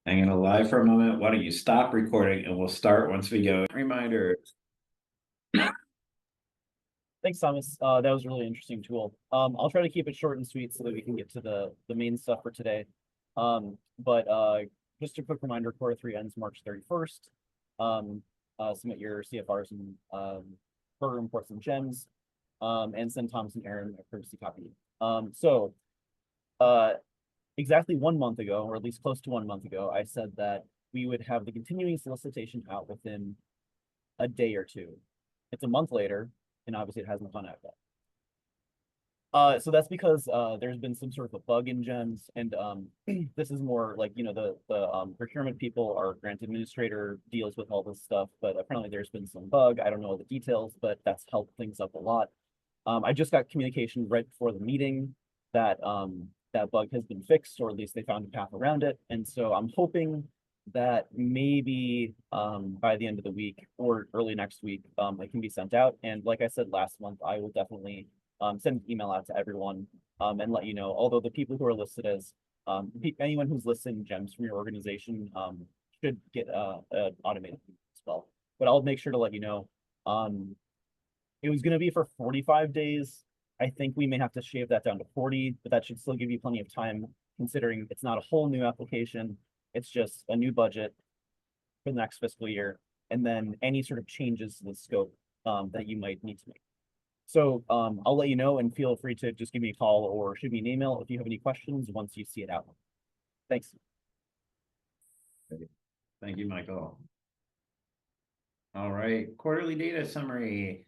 I'm gonna lie for a moment. Why don't you stop recording and we'll start once we go. Reminder. Thanks, Thomas. That was a really interesting tool. I'll try to keep it short and sweet so that we can get to the main stuff for today. But just a quick reminder, quarter three ends March 31st. Submit your CFRs and program reports and gems, and send Thomas and Aaron a courtesy copy. Exactly 1 month ago, or at least close to 1 month ago, I said that we would have the continuing solicitation out within a day or two. It's a month later, and obviously it hasn't gone out yet. So that's because there's been some sort of a bug in GEMS, and this is more like, you know, the procurement people, our grant administrator deals with all this stuff, but apparently there's been some bug. I don't know all the details, but that's helped things up a lot. I just got communication right before the meeting that that bug has been fixed, or at least they found a path around it. And so I'm hoping that maybe by the end of the week or early next week, it can be sent out. And like I said last month, I will definitely send an email out to everyone and let you know. Although the people who are listed as anyone who's listed in GEMS from your organization should get an automated as well. But I'll make sure to let you know. It was going to be for 45 days. I think we may have to shave that down to 40, but that should still give you plenty of time, considering it's not a whole new application. It's just a new budget for the next fiscal year, and then any sort of changes to the scope that you might need to make. So I'll let you know, and feel free to just give me a call or shoot me an email if you have any questions once you see it out. Thanks. Thank you, Michael. All right, quarterly data summary.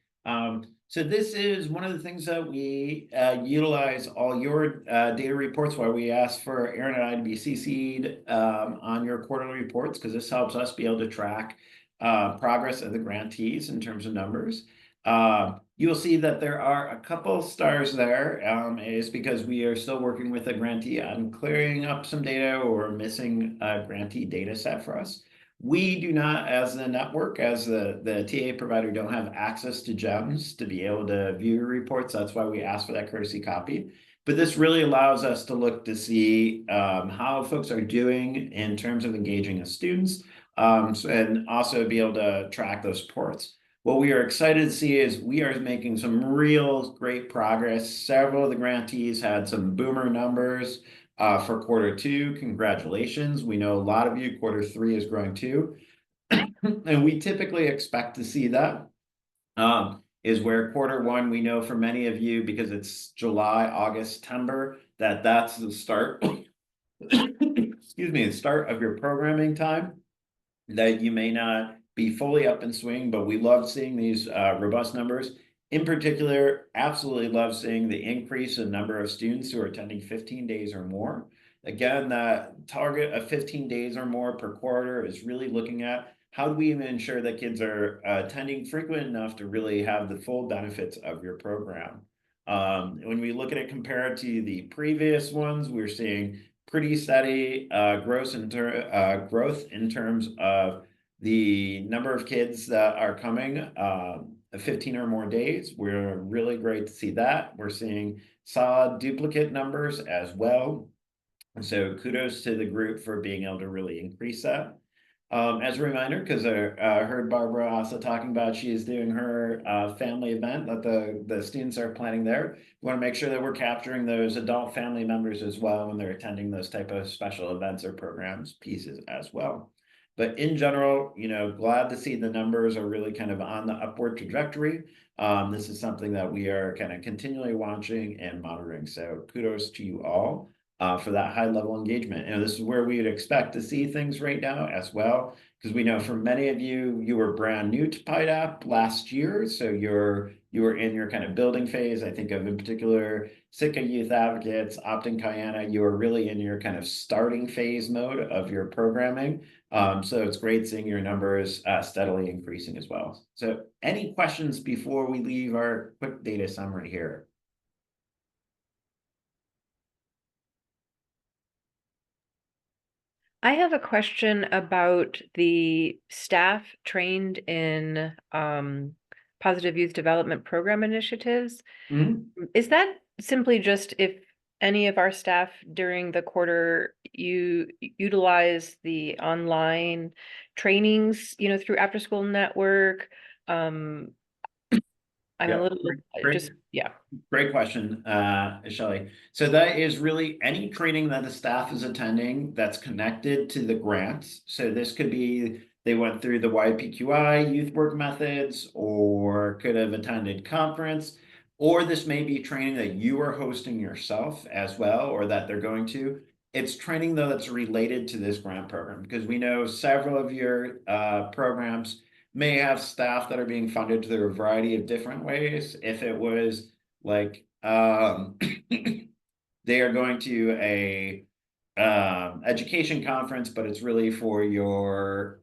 So this is one of the things that we utilize all your data reports, why we ask for Aaron and I to be CC'd on your quarterly reports, because this helps us be able to track progress of the grantees in terms of numbers. You will see that there are a couple stars there. Is because we are still working with a grantee on clearing up some data, or missing a grantee data set for us. We do not, as the network, as the TA provider, don't have access to GEMS to be able to view your reports. That's why we ask for that courtesy copy. But this really allows us to look to see how folks are doing in terms of engaging as students, and also be able to track those reports. What we are excited to see is we are making some real great progress. Several of the grantees had some boomer numbers for quarter two. Congratulations. We know a lot of you, quarter three is growing too. And we typically expect to see that. Is where quarter one, we know for many of you, because it's July, August, September, that's the start. Excuse me, the start of your programming time, that you may not be fully up and swing, but we love seeing these robust numbers. In particular, absolutely love seeing the increase in number of students who are attending 15 days or more. Again, that target of 15 days or more per quarter is really looking at how do we even ensure that kids are attending frequent enough to really have the full benefits of your program. When we look at it compared to the previous ones, we're seeing pretty steady growth in terms of the number of kids that are coming 15 or more days. We're really great to see that. We're seeing solid duplicate numbers as well. So kudos to the group for being able to really increase that. As a reminder, because I heard Barbara also talking about she is doing her family event that the students are planning there. We want to make sure that we're capturing those adult family members as well when they're attending those type of special events or programs pieces as well. But in general, you know, glad to see the numbers are really kind of on the upward trajectory. This is something that we are kind of continually watching and monitoring. So kudos to you all for that high level engagement. And this is where we would expect to see things right now as well, because we know for many of you, you were brand new to PYDAP last year. So you were in your kind of building phase. I think of in particular Sitka Youth Advocates, Optin Kayana, you are really in your kind of starting phase mode of your programming. So it's great seeing your numbers steadily increasing as well. So any questions before we leave our quick data summary here? I have a question about the staff trained in positive youth development program initiatives. Mm-hmm. Is that simply just if any of our staff during the quarter you utilize the online trainings, through After School Network? I'm Yeah, a little, great. yeah. Great question, Shelley. So that is really any training that the staff is attending that's connected to the grants. So this could be they went through the YPQI youth work methods, or could have attended conference, or this may be training that you are hosting yourself as well, or that they're going to. It's training though that's related to this grant program, because we know several of your programs may have staff that are being funded through a variety of different ways. If it was like they are going to a education conference, but it's really for your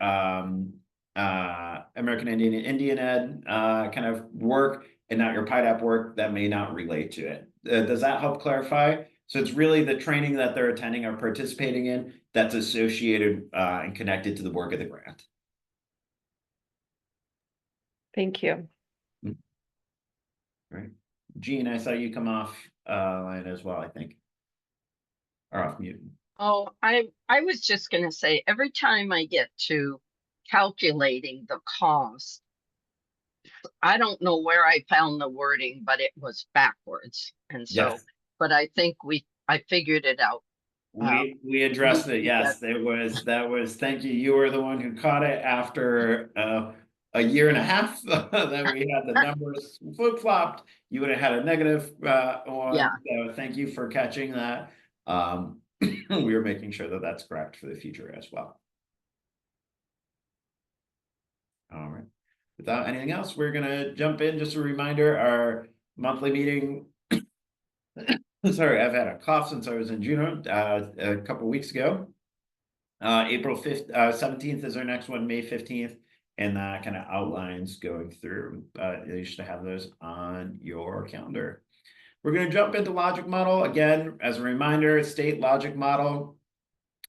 American Indian Ed kind of work and not your PYDAP work, that may not relate to it. Does that help clarify? So it's really the training that they're attending or participating in that's associated and connected to the work of the grant. Thank you. Right. Jean, I saw you come off line as well, I think. Or off mute. Oh, I was just going to say, every time I get to calculating the cost, I don't know where I found the wording, but it was backwards. And so, Yes. but I think I figured it out. We addressed it. Yes, that was thank you. You were the one who caught it after a year and a half that we had the numbers flip-flopped. You would have had a negative one. Yeah. So thank you for catching that. We were making sure that that's correct for the future as well. All right. Without anything else, we're gonna jump in. Just a reminder, our monthly meeting. Sorry, I've had a cough since I was in Juneau a couple weeks ago. April 5th, 17th is our next one, May 15th, and that kind of outlines going through. You should have those on your calendar. We're going to jump into logic model again. As a reminder, state logic model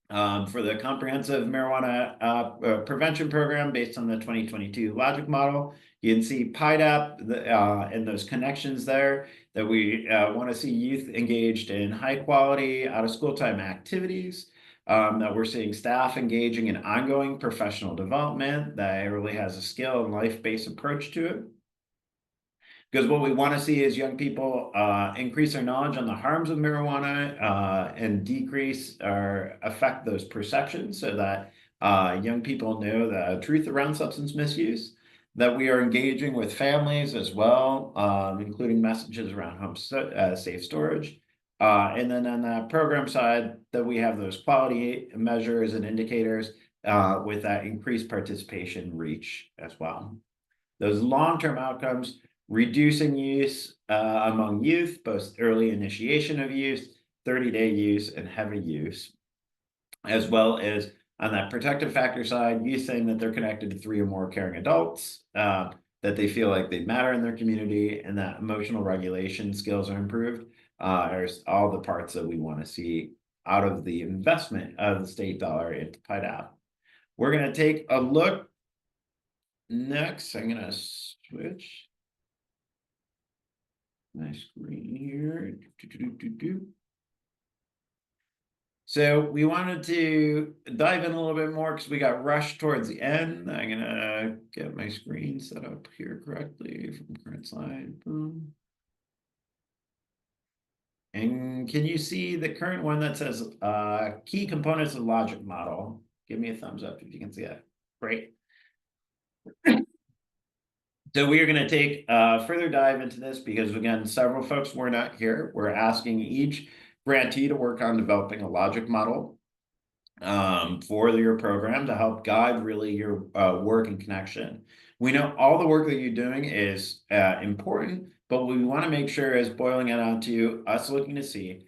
for the comprehensive marijuana prevention program based on the 2022 logic model. You can see PYDAP and those connections there, that we want to see youth engaged in high quality out of school time activities, that we're seeing staff engaging in ongoing professional development that really has a skill and life-based approach to it. Because what we want to see is young people increase their knowledge on the harms of marijuana and decrease or affect those perceptions, so that young people know the truth around substance misuse, that we are engaging with families as well, including messages around home safe storage. And then on the program side, that we have those quality measures and indicators with that increased participation reach as well. Those long-term outcomes, reducing use among youth, both early initiation of use, 30-day use, and heavy use, as well as on that protective factor side, youth saying that they're connected to 3 or more caring adults, that they feel like they matter in their community, and that emotional regulation skills are improved. There's all the parts that we want to see out of the investment of the state dollar into PYDAP. We're going to take a look next. I'm going to switch my screen here. So we wanted to dive in a little bit more because we got rushed towards the end. I'm gonna get my screen set up here correctly from current slide. Boom. And can you see the current one that says key components of logic model? Give me a thumbs up if you can see that. Great. So we are going to take a further dive into this because, again, several folks were not here. We're asking each grantee to work on developing a logic model for your program to help guide really your work and connection. We know all the work that you're doing is important, but what we want to make sure is boiling it down to us looking to see,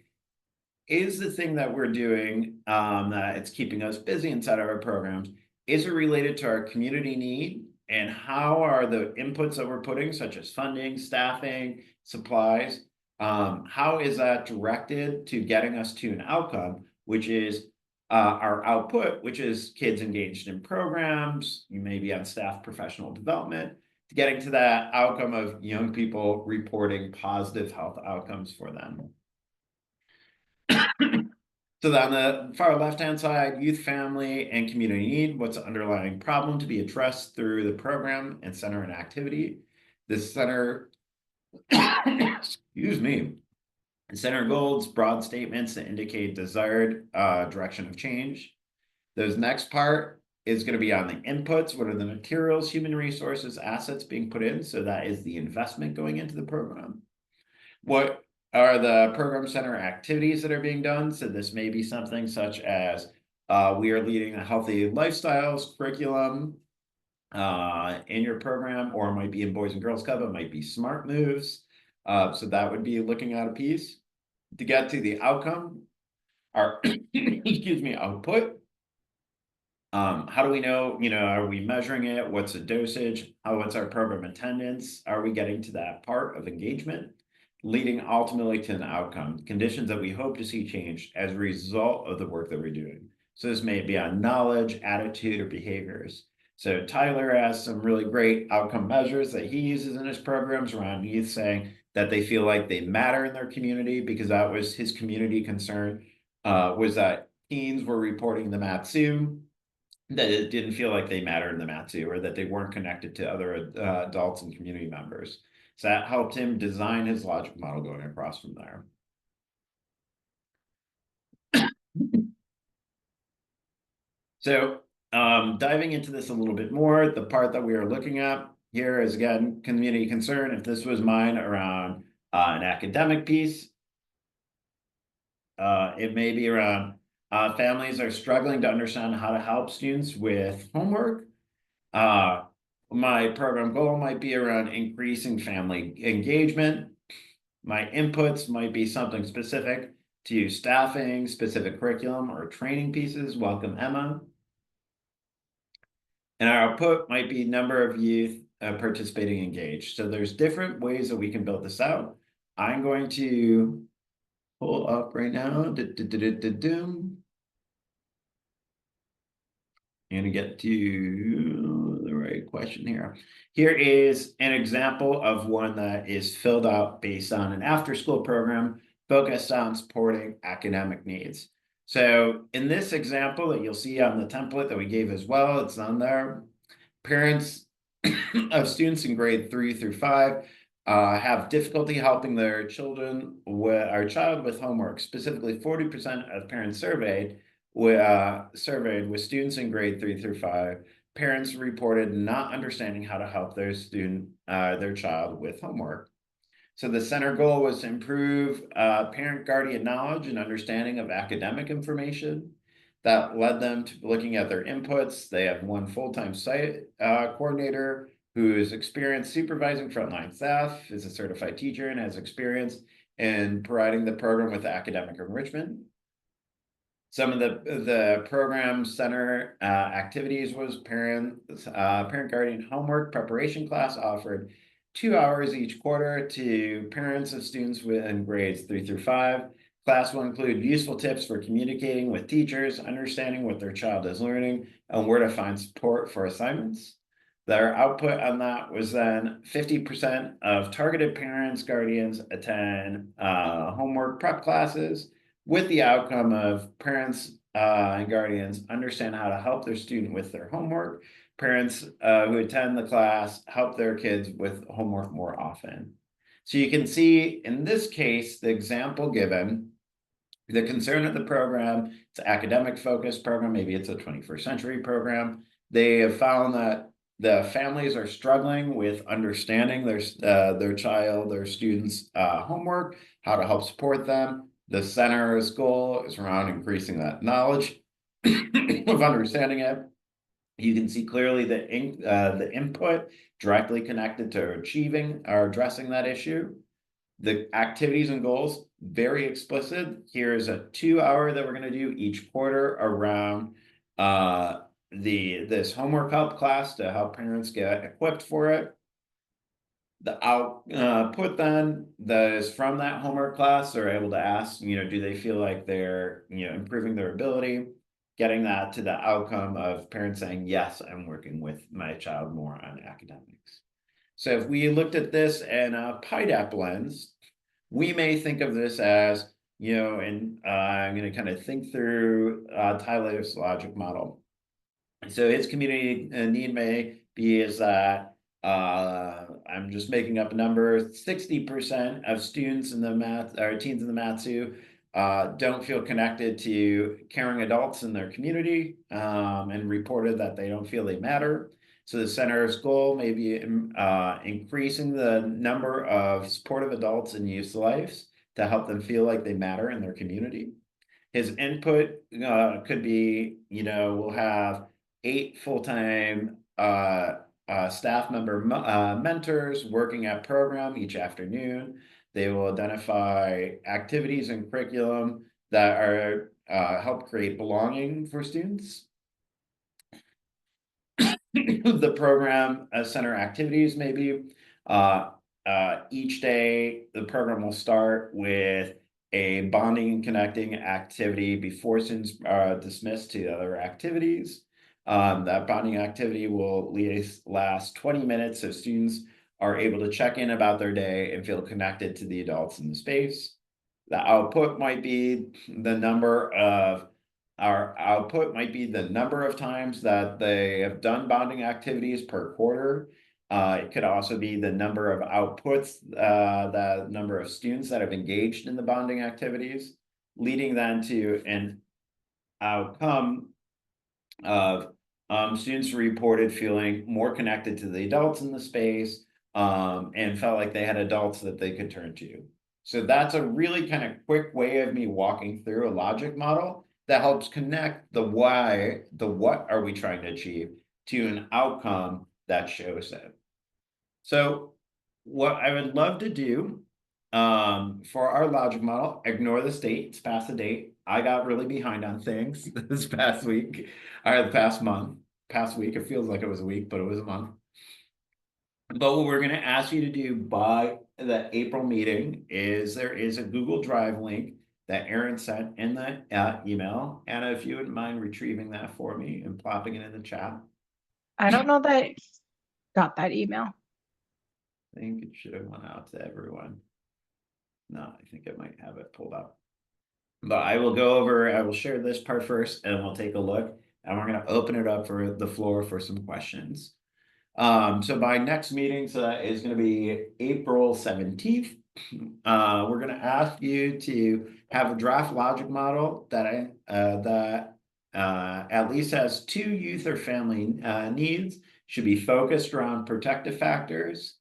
is the thing that we're doing that it's keeping us busy inside of our programs, is it related to our community need? And how are the inputs that we're putting, such as funding, staffing, supplies, how is that directed to getting us to an outcome, which is our output, which is kids engaged in programs, you may be on staff professional development, to getting to that outcome of young people reporting positive health outcomes for them. So on the far left-hand side, youth, family, and community need, what's the underlying problem to be addressed through the program and center and activity. This center, excuse me, center goals, broad statements that indicate desired direction of change. Those next part is going to be on the inputs. What are the materials, human resources, assets being put in? So that is the investment going into the program. What are the program center activities that are being done? So this may be something such as we are leading a healthy lifestyles curriculum in your program, or it might be in Boys and Girls Club, it might be smart moves. So that would be looking at a piece. To get to the outcome, our excuse me, output. How do we know, are we measuring it? What's the dosage? What's our program attendance? Are we getting to that part of engagement? Leading ultimately to an outcome, conditions that we hope to see changed as a result of the work that we're doing. So this may be on knowledge, attitude, or behaviors. So Tyler has some really great outcome measures that he uses in his programs around youth, saying that they feel like they matter in their community, because that was his community concern, was that teens were reporting the Matsu, that it didn't feel like they mattered in the Matsu, or that they weren't connected to other adults and community members. So that helped him design his logic model going across from there. So diving into this a little bit more, the part that we are looking at here is, again, community concern. If this was mine around an academic piece, it may be around families are struggling to understand how to help students with homework. My program goal might be around increasing family engagement. My inputs might be something specific to staffing, specific curriculum, or training pieces. Welcome, Emma. And our output might be number of youth participating engaged. So there's different ways that we can build this out. I'm going to pull up right now. And get to the right question here. Here is an example of one that is filled out based on an after-school program focused on supporting academic needs. So in this example that you'll see on the template that we gave as well, it's on there. Parents of students in grade 3 through 5 have difficulty helping their child with homework. Specifically, 40% of parents surveyed with students in grade 3 through 5, parents reported not understanding how to help their child with homework. So the center goal was to improve parent guardian knowledge and understanding of academic information. That led them to looking at their inputs. They have one full-time site coordinator who is experienced supervising frontline staff, is a certified teacher, and has experience in providing the program with academic enrichment. Some of the program center activities was parent guardian homework preparation class, offered 2 hours each quarter to parents of students in grades 3 through 5. Class will include useful tips for communicating with teachers, understanding what their child is learning, and where to find support for assignments. Their output on that was then 50% of targeted parents, guardians attend homework prep classes, with the outcome of parents and guardians understand how to help their student with their homework. Parents who attend the class help their kids with homework more often. So you can see in this case, the example given, the concern of the program, it's an academic focused program, maybe it's a 21st century program. They have found that the families are struggling with understanding their students' homework, how to help support them. The center's goal is around increasing that knowledge of understanding it. You can see clearly the input directly connected to achieving or addressing that issue. The activities and goals, very explicit. Here's a 2-hour that we're going to do each quarter around this homework help class to help parents get equipped for it. The output then that is from that homework class, they're able to ask, do they feel like they're, improving their ability, getting that to the outcome of parents saying, yes, I'm working with my child more on academics. So if we looked at this in a PYDAP lens, we may think of this as and I'm going to kind of think through Tyler's logic model. So his community need may be is that I'm just making up a number, 60% of students in the math or teens in the Matsu don't feel connected to caring adults in their community and reported that they don't feel they matter. So the center's goal may be increasing the number of supportive adults in youth lives to help them feel like they matter in their community. His input could be, we'll have 8 full-time staff member mentors working at program each afternoon. They will identify activities and curriculum that are help create belonging for students. The program center activities maybe each day the program will start with a bonding and connecting activity before students are dismissed to other activities. That bonding activity will last 20 minutes so students are able to check in about their day and feel connected to the adults in the space. The output might be the number of times that they have done bonding activities per quarter. It could also be the number of outputs, the number of students that have engaged in the bonding activities, leading then to an outcome of students reported feeling more connected to the adults in the space and felt like they had adults that they could turn to. So that's a really kind of quick way of me walking through a logic model that helps connect the why, the what are we trying to achieve, to an outcome that shows it. So what I would love to do for our logic model, ignore the state, it's past the date. I got really behind on things this past week, or the past week. It feels like it was a week, but it was a month. But what we're going to ask you to do by the April meeting is there is a Google Drive link that Aaron sent in the email. Anna, if you wouldn't mind retrieving that for me and plopping it in the chat. I don't know that I got that email. I think it should have went out to everyone. No, I think I might have it pulled up. But I will share this part first and we'll take a look and we're going to open it up for the floor for some questions. So by next meeting, so that is going to be April 17th. We're going to ask you to have a draft logic model that at least has 2 youth or family needs, should be focused around protective factors.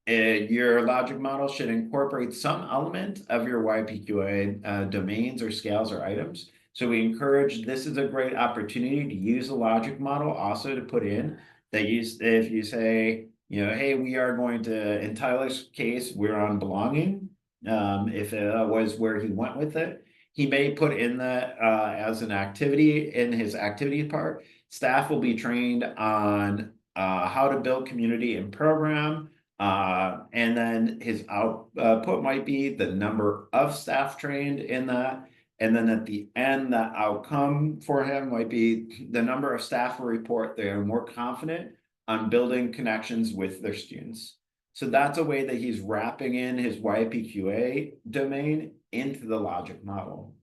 Your logic model should incorporate some element of your YPQA domains or scales or items. So we encourage, this is a great opportunity to use a logic model also to put in that if you say, hey, we are going to, in Tyler's case, we're on belonging. If it was where he went with it, he may put in that as an activity in his activity part. Staff will be trained on how to build community and program. And then his output might be the number of staff trained in that. And then at the end, the outcome for him might be the number of staff will report they are more confident on building connections with their students. So that's a way that he's wrapping in his YPQA domain into the logic model.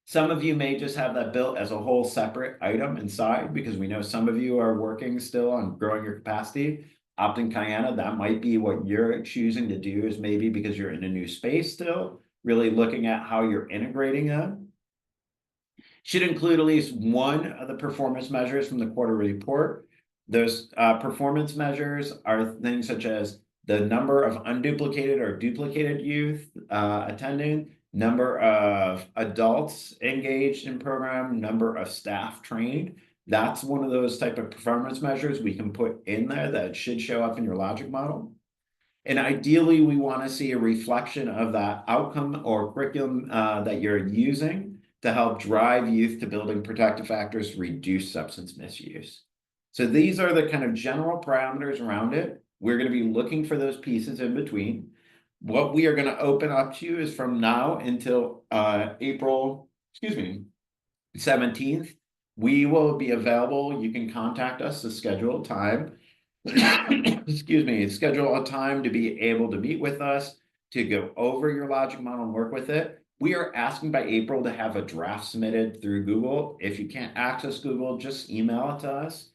Some of you may just have that built as a whole separate item inside because we know some of you are working still on growing your capacity. Optin Kayana, that might be what you're choosing to do, is maybe because you're in a new space still, really looking at how you're integrating them. Should include at least one of the performance measures from the quarterly report. Those performance measures are things such as the number of unduplicated or duplicated youth attending, number of adults engaged in program, number of staff trained. That's one of those type of performance measures we can put in there that should show up in your logic model. And ideally, we want to see a reflection of that outcome or curriculum that you're using to help drive youth to building protective factors to reduce substance misuse. So these are the kind of general parameters around it. We're going to be looking for those pieces in between. What we are going to open up to is from now until April 17th. We will be available. You can contact us to schedule a time. Schedule a time to be able to meet with us to go over your logic model and work with it. We are asking by April to have a draft submitted through Google. If you can't access Google, just email it to us.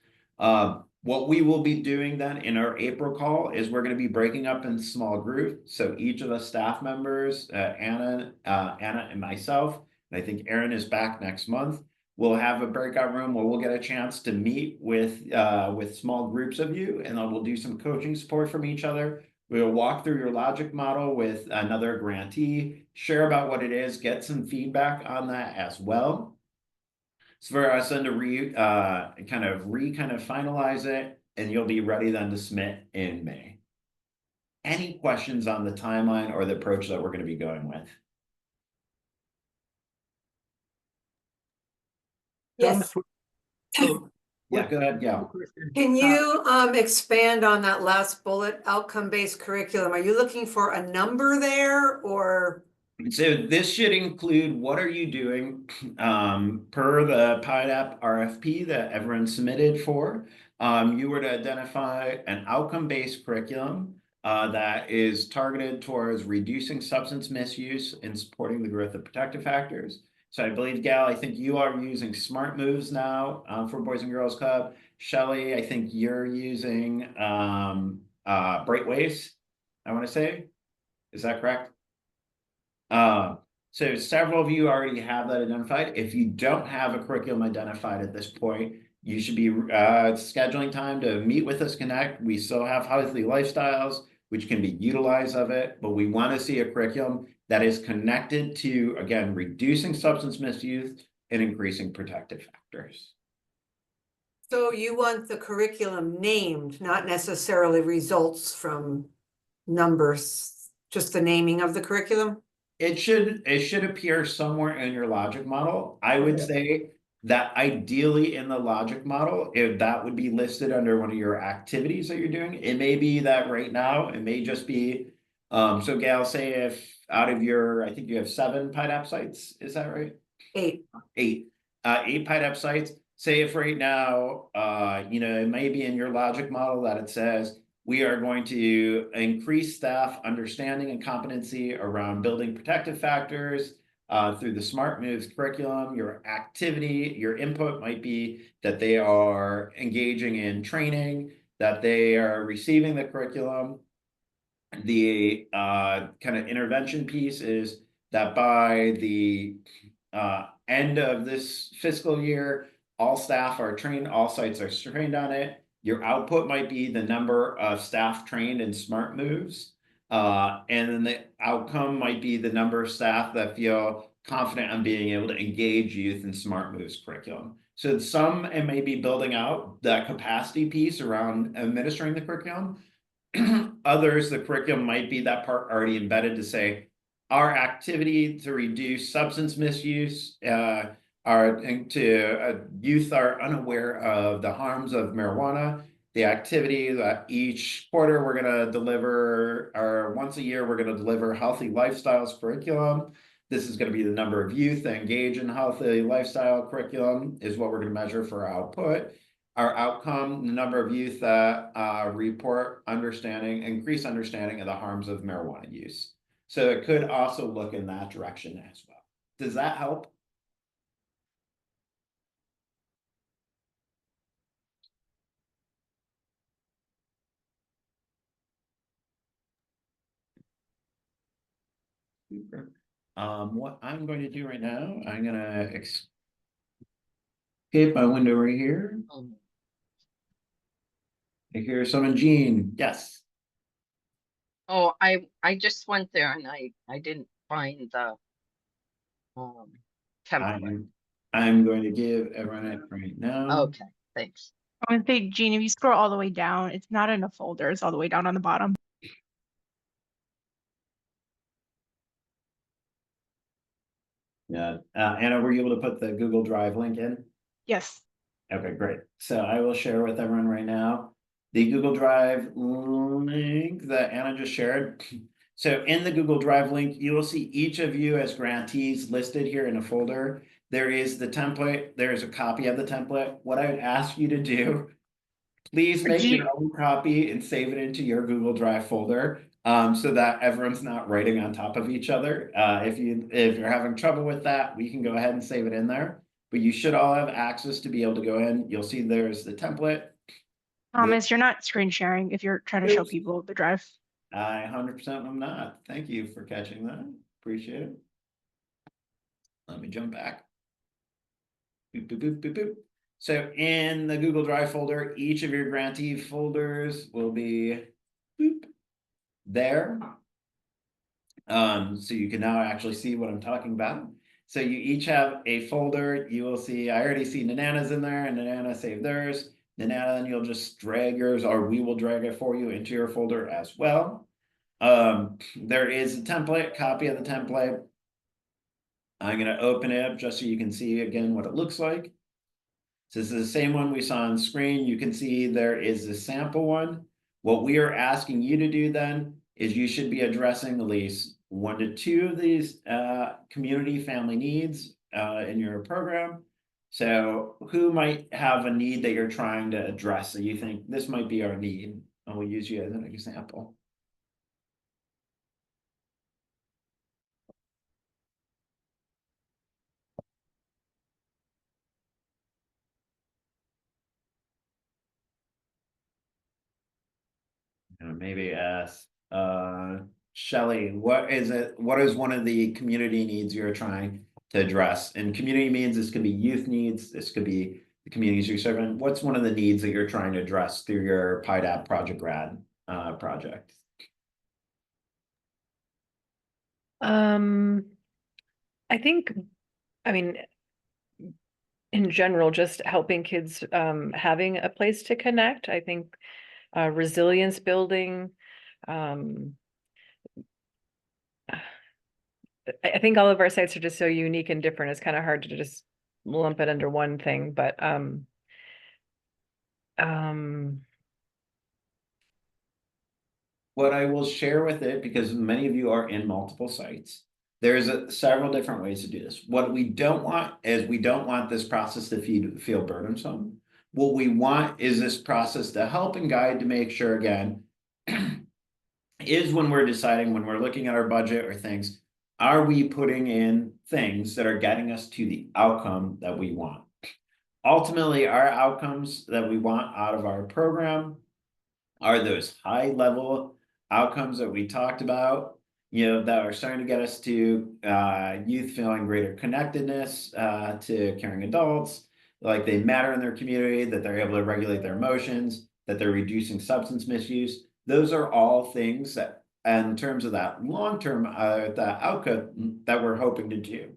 What we will be doing then in our April call is we're going to be breaking up in small groups. So each of the staff members, Anna and myself, and I think Erin is back next month. We'll have a breakout room where we'll get a chance to meet with small groups of you, and then we'll do some coaching support from each other. We'll walk through your logic model with another grantee, share about what it is, get some feedback on that as well. So for us then to kind of finalize it, and you'll be ready then to submit in May. Any questions on the timeline or the approach that we're going to be going with? Yes. Yeah, go ahead, Gail. Can you expand on that last bullet, outcome-based curriculum? Are you looking for a number there or? So this should include what are you doing per the PYDAP RFP that everyone submitted for. You were to identify an outcome-based curriculum that is targeted towards reducing substance misuse and supporting the growth of protective factors. So I believe, Gal, I think you are using Smart Moves now for Boys and Girls Club. Shelley, I think you're using Bright Waves, I want to say. Is that correct? So several of you already have that identified. If you don't have a curriculum identified at this point, you should be scheduling time to meet with us, connect. We still have healthy lifestyles, which can be utilized of it, but we want to see a curriculum that is connected to, again, reducing substance misuse and increasing protective factors. So you want the curriculum named, not necessarily results from numbers, just the naming of the curriculum? It should appear somewhere in your logic model. I would say that ideally in the logic model, if that would be listed under one of your activities that you're doing, it may be that right now, it may just be, so Gail, say if out of your, I think you have 7 PYDAP sites, is that right? 8. 8 PYDAP sites. Say if right now, it may be in your logic model that it says, we are going to increase staff understanding and competency around building protective factors through the Smart Moves curriculum. Your activity, your input might be that they are engaging in training, that they are receiving the curriculum. The kind of intervention piece is that by the end of this fiscal year, all staff are trained, all sites are trained on it. Your output might be the number of staff trained in Smart Moves. And then the outcome might be the number of staff that feel confident on being able to engage youth in Smart Moves curriculum. So some, it may be building out that capacity piece around administering the curriculum. Others, the curriculum might be that part already embedded to say, our activity to reduce substance misuse, youth are unaware of the harms of marijuana. The activity that each quarter we're going to deliver, or once a year, we're going to deliver healthy lifestyles curriculum. This is going to be the number of youth that engage in healthy lifestyle curriculum is what we're going to measure for our output. Our outcome, the number of youth that report increased understanding of the harms of marijuana use. So it could also look in that direction as well. Does that help? Super. What I'm going to do right now, I'm going to escape my window right here. I hear someone, Jean. Yes. Oh, I just went there and I didn't find the template. I'm going to give everyone it right now. Okay, thanks. I would say, Jean, if you scroll all the way down, it's not in a folder. It's all the way down on the bottom. Yeah. Anna, were you able to put the Google Drive link in? Yes. Okay, great. So I will share with everyone right now the Google Drive link that Anna just shared. So in the Google Drive link, you will see each of you as grantees listed here in a folder. There is the template. There is a copy of the template. What I would ask you to do, please make your own copy and save it into your Google Drive folder. So that everyone's not writing on top of each other. If you're having trouble with that, we can go ahead and save it in there. But you should all have access to be able to go in. You'll see there's the template. Thomas, you're not screen sharing if you're trying to show Oops. people the drive. I 100% am not. Thank you for catching that. Appreciate it. Let me jump back. Boop, boop, boop, boop, boop. So in the Google Drive folder, each of your grantee folders will be boop, there. So you can now actually see what I'm talking about. So you each have a folder. You will see, I already see Nanana's in there, and Nanana saved theirs. Nanana, and you'll just drag yours, or we will drag it for you into your folder as well. There is a template, copy of the template. I'm going to open it up just so you can see again what it looks like. So this is the same one we saw on screen. You can see there is the sample one. What we are asking you to do then is you should be addressing at least 1 to 2 of these community family needs in your program. So who might have a need that you're trying to address? So you think this might be our need, and we'll use you as an example. Maybe ask Shelley, what is one of the community needs you're trying to address? And community means this could be youth needs, this could be the communities you're serving. What's one of the needs that you're trying to address through your PYDAP Project Grad project? I think, I mean, in general, just helping kids having a place to connect. I think resilience building. I think all of our sites are just so unique and different. It's kind of hard to just lump it under one thing, but what I will share with it, because many of you are in multiple sites, there's several different ways to do this. What we don't want is we don't want this process to feel burdensome. What we want is this process to help and guide to make sure, again, is when we're deciding, when we're looking at our budget or things, are we putting in things that are getting us to the outcome that we want? Ultimately, our outcomes that we want out of our program are those high level outcomes that we talked about, that are starting to get us to youth feeling greater connectedness to caring adults, like they matter in their community, that they're able to regulate their emotions, that they're reducing substance misuse. Those are all things that, in terms of that long-term the outcome that we're hoping to do.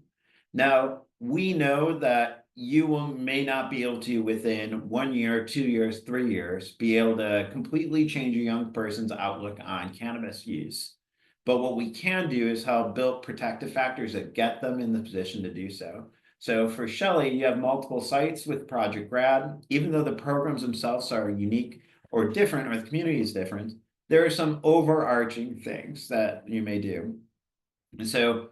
Now, we know that you may not be able to, within 1 year, 2 years, 3 years, be able to completely change a young person's outlook on cannabis use. But what we can do is help build protective factors that get them in the position to do so. So for Shelley, you have multiple sites with Project Grad. Even though the programs themselves are unique or different, or the community is different, there are some overarching things that you may do. And so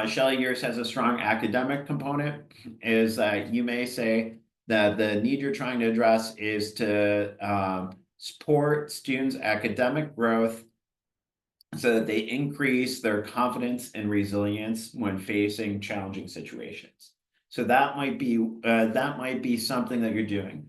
Shelley, yours has a strong academic component, is that you may say that the need you're trying to address is to support students' academic growth so that they increase their confidence and resilience when facing challenging situations. So that might be something that you're doing.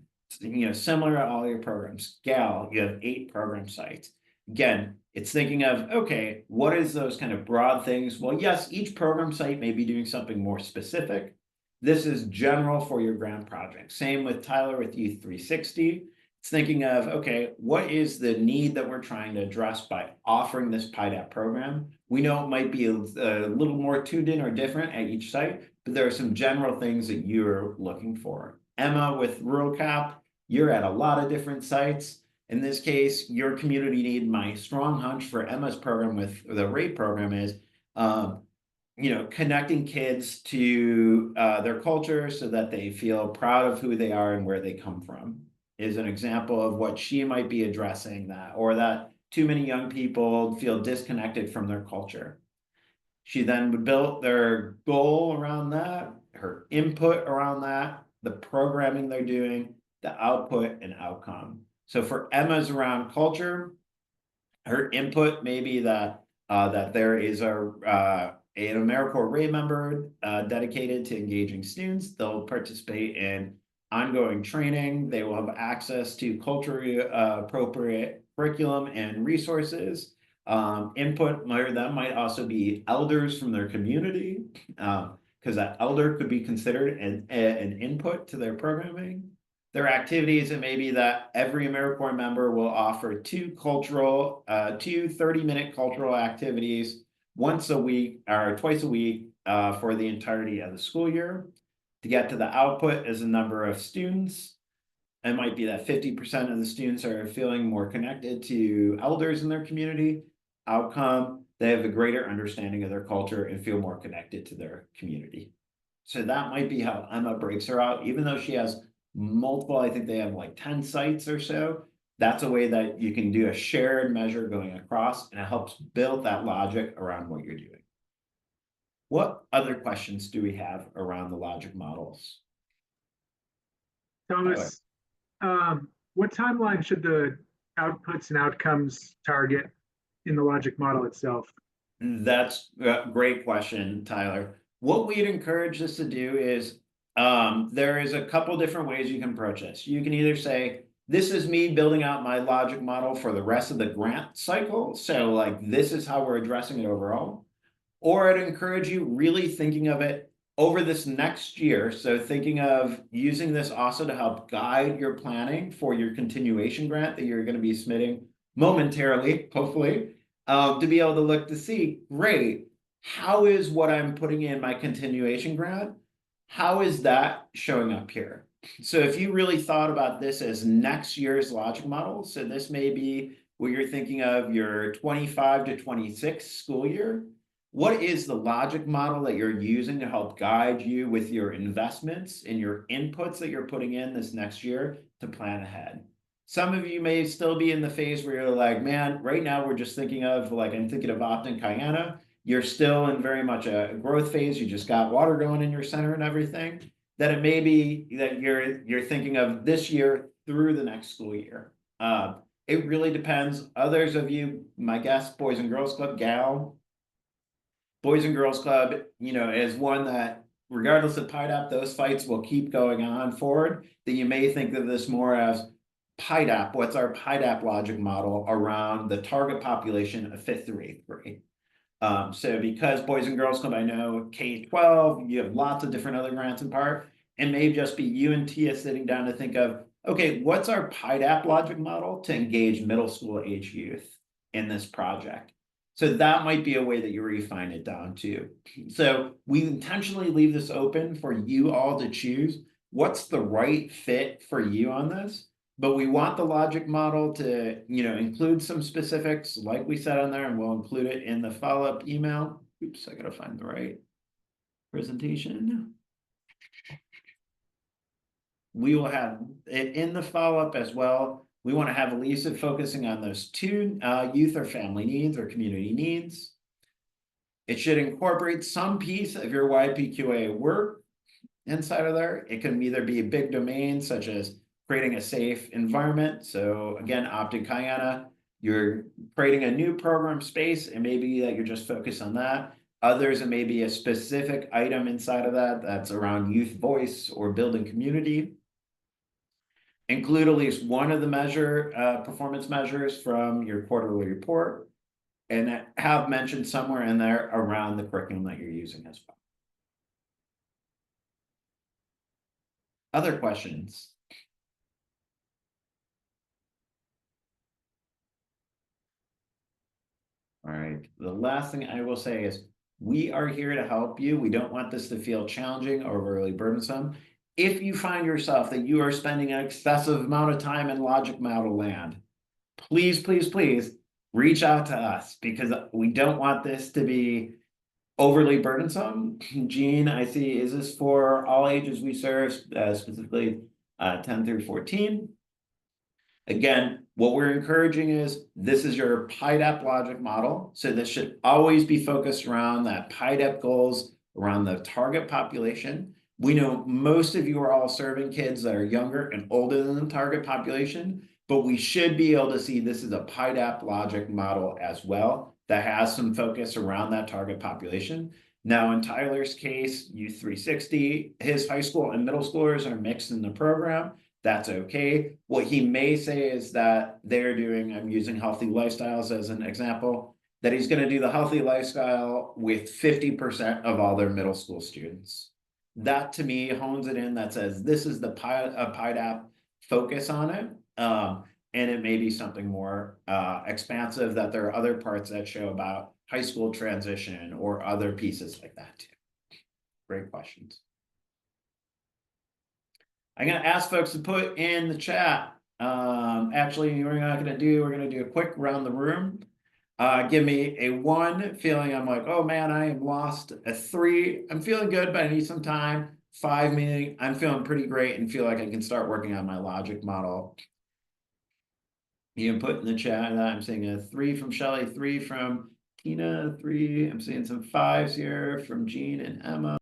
Similar to all your programs. GAL, you have 8 program sites. Again, it's thinking of, okay, what is those kind of broad things? Well, yes, each program site may be doing something more specific. This is general for your grant project. Same with Tyler with Youth 360. It's thinking of, okay, what is the need that we're trying to address by offering this PYDAP program? We know it might be a little more tuned in or different at each site, but there are some general things that you're looking for. Emma with Rural Cap, you're at a lot of different sites. In this case, your community need, my strong hunch for Emma's program with the RAPE program is, connecting kids to their culture so that they feel proud of who they are and where they come from, is an example of what she might be addressing, that, or that too many young people feel disconnected from their culture. She then would build their goal around that, her input around that, the programming they're doing, the output and outcome. So for Emma's around culture, Her input may be that that there is an AmeriCorps Ray member dedicated to engaging students. They'll participate in ongoing training. They will have access to culturally appropriate curriculum and resources. Input that might also be elders from their community, because that elder could be considered an input to their programming. Their activities, it may be that every AmeriCorps member will offer two 30-minute cultural activities once a week or twice a week for the entirety of the school year. To get to the output as a number of students, it might be that 50% of the students are feeling more connected to elders in their community. Outcome, they have a greater understanding of their culture and feel more connected to their community. So that might be how Emma breaks her out, even though she has multiple, I think they have like 10 sites or so. That's a way that you can do a shared measure going across, and it helps build that logic around what you're doing. What other questions do we have around the logic models? Thomas, what timeline should the outputs and outcomes target in the logic model itself? That's a great question, Tyler. What we'd encourage us to do is there is a couple different ways you can approach this. You can either say, this is me building out my logic model for the rest of the grant cycle. So like, this is how we're addressing it overall. Or I'd encourage you really thinking of it over this next year. So thinking of using this also to help guide your planning for your continuation grant that you're going to be submitting momentarily, hopefully, to be able to look to see, great, how is what I'm putting in my continuation grant, how is that showing up here? So if you really thought about this as next year's logic model, so this may be what you're thinking of your 25 to 26 school year, what is the logic model that you're using to help guide you with your investments and your inputs that you're putting in this next year to plan ahead? Some of you may still be in the phase where you're like, man, right now we're just thinking of, like, I'm thinking of Upton, Kayana. You're still in very much a growth phase. You just got water going in your center and everything. That it may be that you're thinking of this year through the next school year. It really depends. Others of you, my guess, Boys and Girls Club, gal. Boys and Girls Club, you know, is one that regardless of PYDAP, those fights will keep going on forward. That you may think of this more as PYDAP. What's our PYDAP logic model around the target population of 5th through 8th grade? So because Boys and Girls Club, I know K-12, you have lots of different other grants in part, and may just be you and Tia sitting down to think of, okay, what's our PYDAP logic model to engage middle school age youth in this project? So that might be a way that you refine it down to. So we intentionally leave this open for you all to choose what's the right fit for you on this. But we want the logic model to, you know, include some specifics like we said on there, and we'll include it in the follow-up email. Oops, I gotta find the right presentation. We will have it in the follow-up as well. We want to have Elisa focusing on those two youth or family needs or community needs. It should incorporate some piece of your YPQA work inside of there. It can either be a big domain such as creating a safe environment. So again, Optic Kayana, you're creating a new program space, and maybe that you're just focused on that. Others, it may be a specific item inside of that that's around youth voice or building community. Include at least one of the performance measures from your quarterly report, and have mentioned somewhere in there around the curriculum that you're using as well. Other questions? All right, the last thing I will say is we are here to help you. We don't want this to feel challenging or overly burdensome. If you find yourself that you are spending an excessive amount of time in logic model land, please, please, please reach out to us, because we don't want this to be overly burdensome. Jean, I see, is this for all ages we serve, specifically 10 through 14? Again, what we're encouraging is this is your PYDAP logic model. So this should always be focused around that PYDAP goals around the target population. We know most of you are all serving kids that are younger and older than the target population, but we should be able to see this is a PYDAP logic model as well that has some focus around that target population. Now, in Tyler's case, Youth 360, his high school and middle schoolers are mixed in the program. That's okay. What he may say is that they're doing, I'm using healthy lifestyles as an example, that he's going to do the healthy lifestyle with 50% of all their middle school students. That to me hones it in, that says this is the PYDAP focus on it. And it may be something more expansive, that there are other parts that show about high school transition or other pieces like that too. Great questions. I'm going to ask folks to put in the chat. Actually, we're not going to do, we're going to do a quick round the room. Give me a 1, feeling I'm like, oh man, I am lost. A 3, I'm feeling good, but I need some time. 5, meaning I'm feeling pretty great and feel like I can start working on my logic model. You can put in the chat that I'm seeing a 3 from Shelly, 3 from Tina, 3. I'm seeing some 5s here from Jean and Emma.